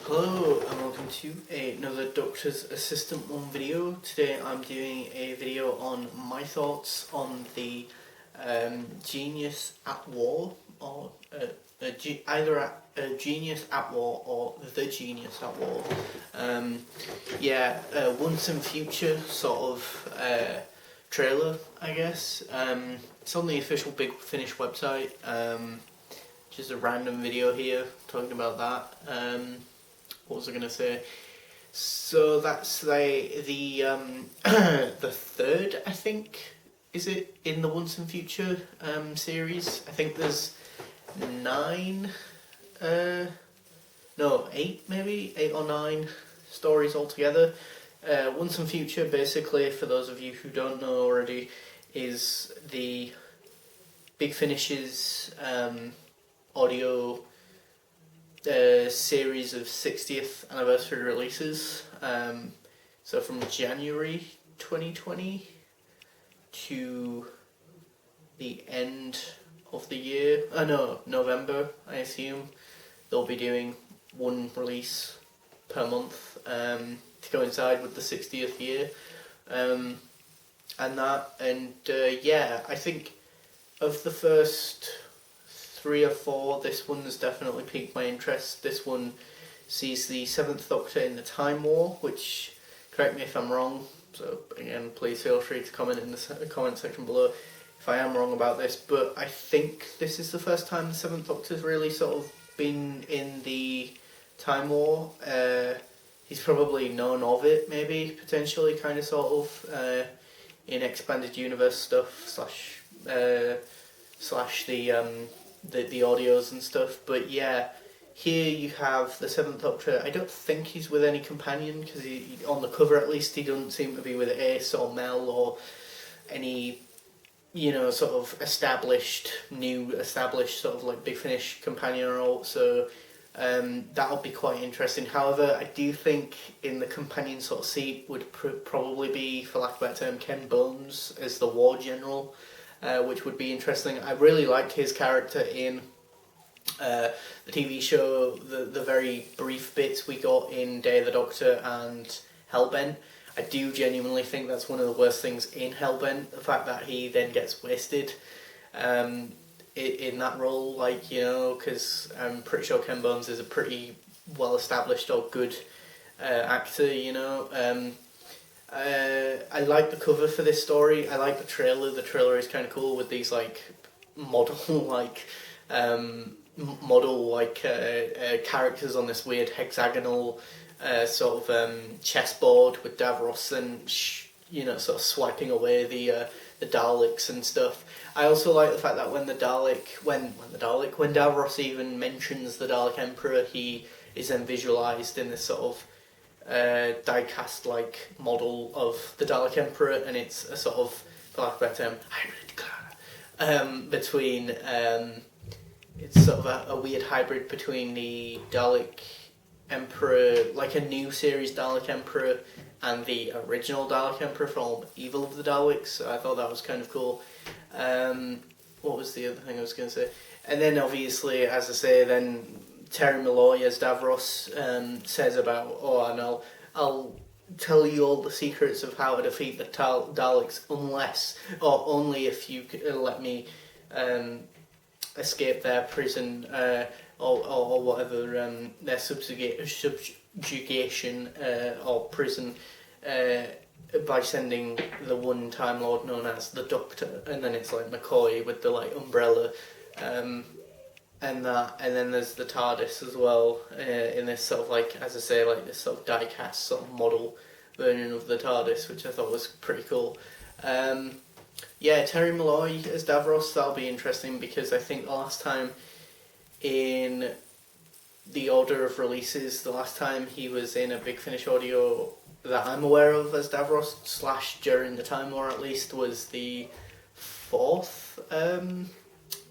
Hello and welcome to another Doctor's Assistant 1 video. Today I'm doing a video on my thoughts on the Genius at War, or either a Genius at War or The Genius at War. Once and Future sort of trailer, I guess. It's on the official Big Finish website. Just a random video here talking about that. What was I going to say? So that's the the third, I think, is it, in the Once and Future series? I think there's 8 or 9 stories altogether. Once and Future, basically, for those of you who don't know already, is the Big Finish's audio series of 60th anniversary releases. So from January 2020 to the end of the year, November, I assume, they'll be doing one release per month to coincide with the 60th year. I think of the first 3 or 4, this one's definitely piqued my interest. This one sees the 7th Doctor in the Time War, which, correct me if I'm wrong, so again, please feel free to comment in the comment section below if I am wrong about this, but I think this is the first time the 7th Doctor's really sort of been in the Time War. He's probably known of it, maybe, potentially, kind of, sort of, in Expanded Universe stuff, slash the audios and stuff. But yeah, here you have the 7th Doctor. I don't think he's with any companion, because on the cover at least he doesn't seem to be with Ace or Mel or any, sort of established sort of like Big Finish companion role. So that'll be quite interesting. However, I do think in the companion sort of seat would probably be, for lack of a better term, Ken Bones as the War General. Which would be interesting. I really liked his character in the TV show, the very brief bits we got in Day of the Doctor and Hellbent. I do genuinely think that's one of the worst things in Hellbent, the fact that he then gets wasted in that role, because I'm pretty sure Ken Bones is a pretty well-established or good actor, I like the cover for this story. I like the trailer. The trailer is kind of cool with these model characters on this weird hexagonal sort of chessboard with Davros and sort of swiping away the Daleks and stuff. I also like the fact that when Davros even mentions the Dalek Emperor, he is then visualized in this sort of die-cast like model of the Dalek Emperor, and it's a sort of, for lack of a better term, hybrid between it's sort of a weird hybrid between the Dalek Emperor, like a new series Dalek Emperor, and the original Dalek Emperor from Evil of the Daleks. So I thought that was kind of cool. What was the other thing I was going to say? And then obviously, as I say, then Terry Malloy as Davros says about, I'll tell you all the secrets of how to defeat the Daleks only if you let me escape their prison or whatever, their subjugation or prison by sending the one Time Lord known as the Doctor, and then it's like McCoy with the umbrella. And then there's the TARDIS as well, in this sort of as I say, this sort of die-cast sort of model version of the TARDIS, which I thought was pretty cool. Terry Malloy as Davros, that'll be interesting, because I think the last time in the order of releases, the last time he was in a Big Finish audio that I'm aware of as Davros, / during the Time War at least, was the 4th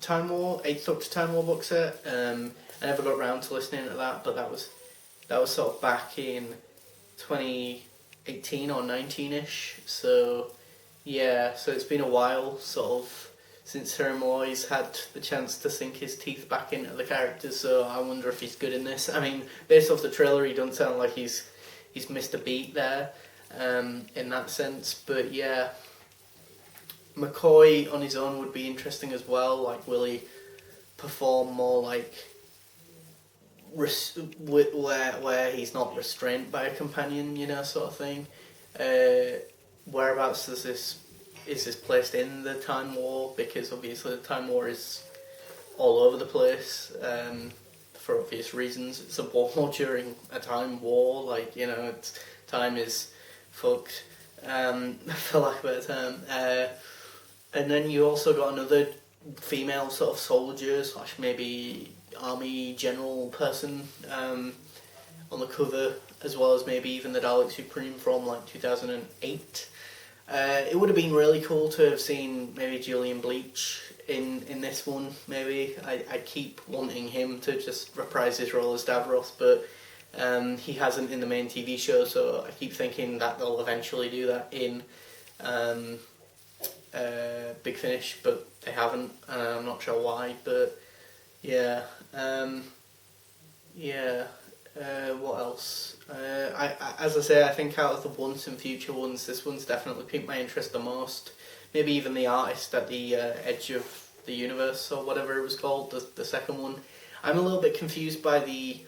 Time War, 8th Doctor Time War box set. I never got round to listening to that, but that was sort of back in 2018 or 19ish. So yeah, so it's been a while sort of since Sir Malloy's had the chance to sink his teeth back into the character, so I wonder if he's good in this. I mean, based off the trailer, he doesn't sound like he's missed a beat there, in that sense. But yeah, McCoy on his own would be interesting as well. Like, will he perform more like where he's not restrained by a companion, sort of thing? Whereabouts is this placed in the Time War? Because obviously the Time War is all over the place, for obvious reasons. It's a war during a time war, like, time is fucked, for lack of a better term. And then you also got another female sort of soldier / maybe army general person on the cover, as well as maybe even the Dalek Supreme from like 2008. It would have been really cool to have seen maybe Julian Bleach in this one. Maybe I keep wanting him to just reprise his role as Davros, but he hasn't in the main TV show, so I keep thinking that they'll eventually do that in Big Finish, but they haven't, and I'm not sure why. But yeah, what else? As I say, I think out of the Once and Future ones, this one's definitely piqued my interest the most. Maybe even the artist at the edge of the universe, or whatever it was called, the second one. I'm a little bit confused by the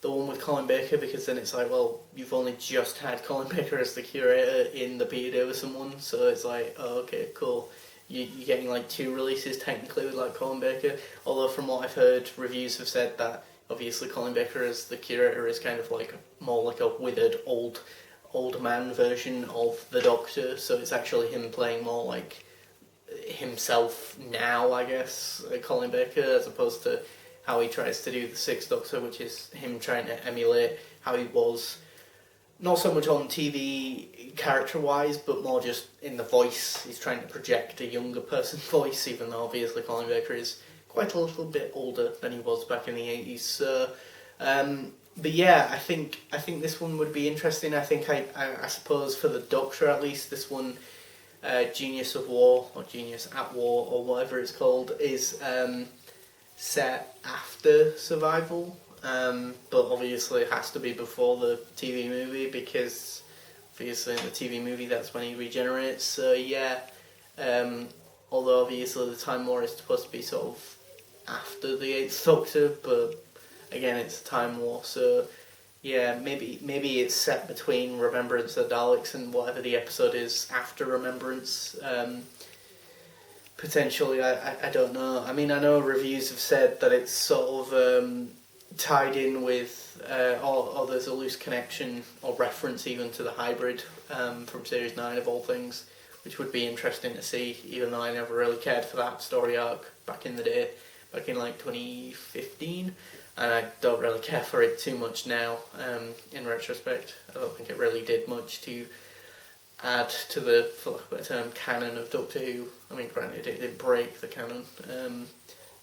one with Colin Baker, because then it's like, well, you've only just had Colin Baker as the curator in the Peter Davison one, so it's like, oh, okay, cool. You're getting like 2 releases technically with like Colin Baker, although from what I've heard, reviews have said that obviously Colin Baker as the curator is kind of like more like a withered old man version of the Doctor, so it's actually him playing more like himself now, I guess, Colin Baker, as opposed to how he tries to do the Sixth Doctor, which is him trying to emulate how he was, not so much on TV character-wise, but more just in the voice. He's trying to project a younger person's voice, even though obviously Colin Baker is quite a little bit older than he was back in the 80s. So, but yeah, I think this one would be interesting. I think I suppose for the Doctor at least, this one, Genius of War, or Genius at War, or whatever it's called, is set after Survival, but obviously it has to be before the TV movie, because obviously in the TV movie that's when he regenerates. So yeah, although obviously the Time War is supposed to be sort of after the 8th Doctor, but again it's a Time War, so yeah, maybe it's set between Remembrance of the Daleks and whatever the episode is after Remembrance. Potentially, I don't know. I mean, I know reviews have said that it's sort of tied in with, or there's a loose connection or reference even to the hybrid from Series 9 of all things, which would be interesting to see, even though I never really cared for that story arc back in the day, back in like 2015, and I don't really care for it too much now, in retrospect. I don't think it really did much to add to the, for lack of a better term, canon of Doctor Who. I mean, granted, it did break the canon.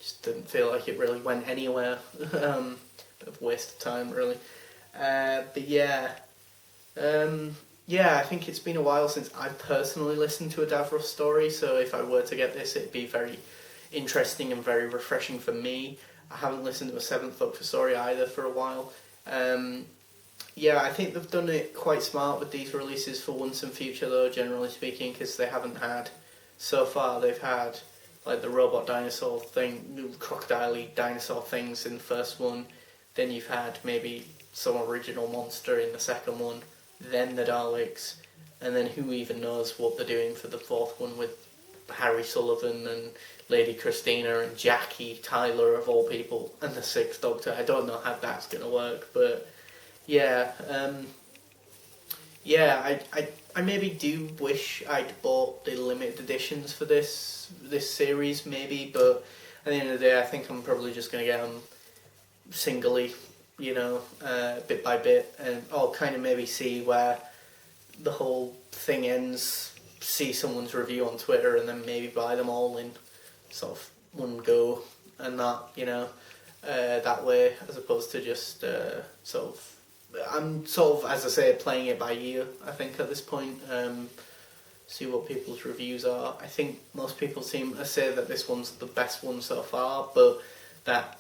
Just didn't feel like it really went anywhere. Bit of a waste of time, really. But yeah, I think it's been a while since I've personally listened to a Davros story. So if I were to get this, it'd be very interesting and very refreshing for me. I haven't listened to a 7th Doctor story either for a while. Yeah, I think they've done it quite smart with these releases for Once and Future, though, generally speaking, because they haven't had, so far, they've had like the robot dinosaur thing, crocodile-y dinosaur things in the first one, then you've had maybe some original monster in the second one, then the Daleks, and then who even knows what they're doing for the 4th one with Harry Sullivan and Lady Christina and Jackie Tyler, of all people, and the 6th Doctor. I don't know how that's going to work, but yeah, I maybe do wish I'd bought the limited editions for this series, maybe, but at the end of the day, I think I'm probably just going to get them singly, bit by bit, and I'll kind of maybe see where the whole thing ends, see someone's review on Twitter, and then maybe buy them all in sort of one go, and that way, as opposed to just sort of, I'm sort of, as I say, playing it by ear, I think, at this point. see what people's reviews are. I think most people seem to say that this one's the best one so far, but that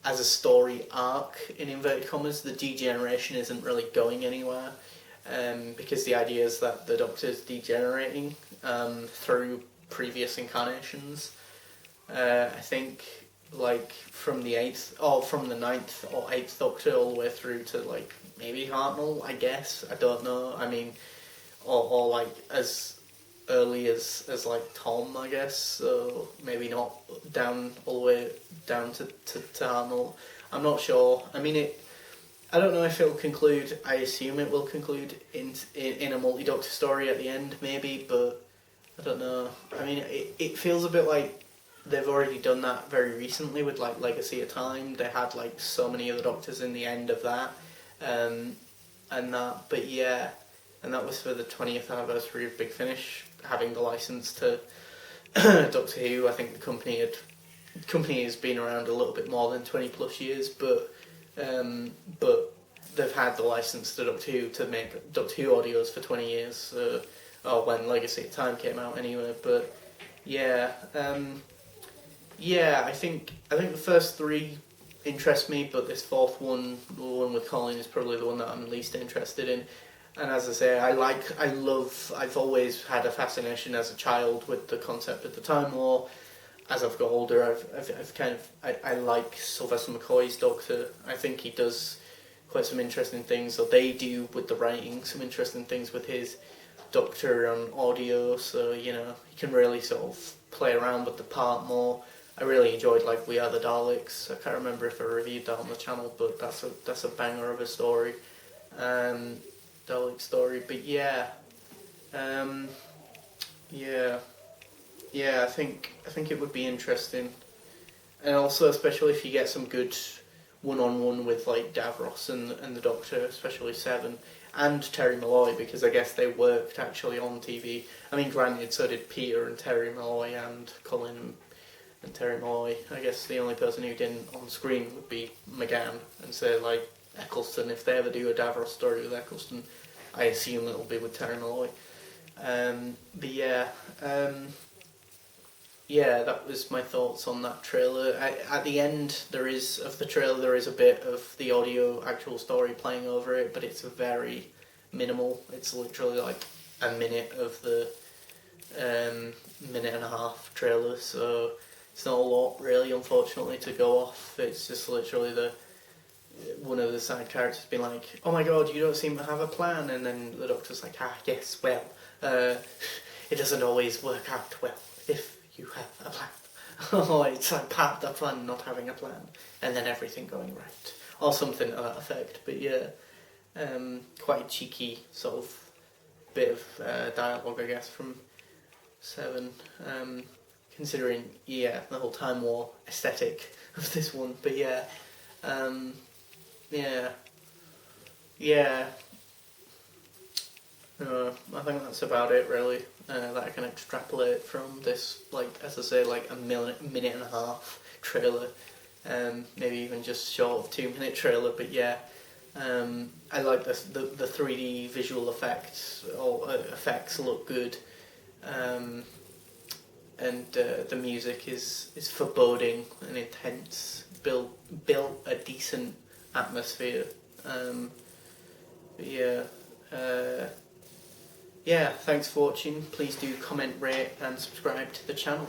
as a story arc, in inverted commas, the degeneration isn't really going anywhere, because the idea is that the Doctor's degenerating through previous incarnations. I think like from the ninth or eighth Doctor all the way through to like maybe Hartnell, I guess. I don't know. I mean, or like as early as like Tom, I guess. So maybe not down all the way down to Hartnell. I'm not sure. I mean, I don't know if it'll conclude. I assume it will conclude in a multi-Doctor story at the end, maybe, but I don't know. I mean, it feels a bit like they've already done that very recently with like Legacy of Time. They had like so many other Doctors in the end of that, and that. But yeah, and that was for the 20th anniversary of Big Finish having the license to Doctor Who. I think the company has been around a little bit more than 20 plus years, but they've had the license to Doctor Who to make Doctor Who audios for 20 years, or when Legacy of Time came out anyway. But yeah. I think the first three interest me, but this fourth one, the one with Colin, is probably the one that I'm least interested in. And as I say, I've always had a fascination as a child with the concept of the Time War. As I've got older, I like Sylvester McCoy's Doctor. I think he does quite some interesting things, or they do with the writing, some interesting things with his Doctor on audio. So he can really sort of play around with the part more. I really enjoyed like We Are the Daleks. I can't remember if I reviewed that on the channel, but that's a banger of a story, Dalek story. But yeah, I think it would be interesting, and also especially if you get some good one-on-one with like Davros and the Doctor, especially Seven, and Terry Malloy, because I guess they worked actually on TV. I mean, granted, so did Peter and Terry Malloy and Colin and Terry Malloy. I guess the only person who didn't on screen would be McGann, and say like Eccleston. If they ever do a Davros story with Eccleston, I assume it'll be with Terry Malloy. But yeah, that was my thoughts on that trailer. At the end of the trailer, there is a bit of the audio actual story playing over it, but it's very minimal. It's literally like a minute of the minute and a half trailer, so it's not a lot really, unfortunately, to go off. It's just literally one of the side characters being like, "Oh my God, you don't seem to have a plan," and then the Doctor's like, yes, well, it doesn't always work out well if you have a plan. Or it's like part of the fun not having a plan, and then everything going right, or something to that effect. But yeah, quite a cheeky sort of bit of dialogue, I guess, from Seven, considering the whole Time War aesthetic of this one. But yeah. I think that's about it really, that I can extrapolate from this, like, as I say, like a minute and a half trailer, maybe even just short of 2-minute trailer. But yeah, I like the 3D visual effects, effects look good, and the music is foreboding and intense, built a decent atmosphere. But yeah, thanks for watching. Please do comment, rate and subscribe to the channel.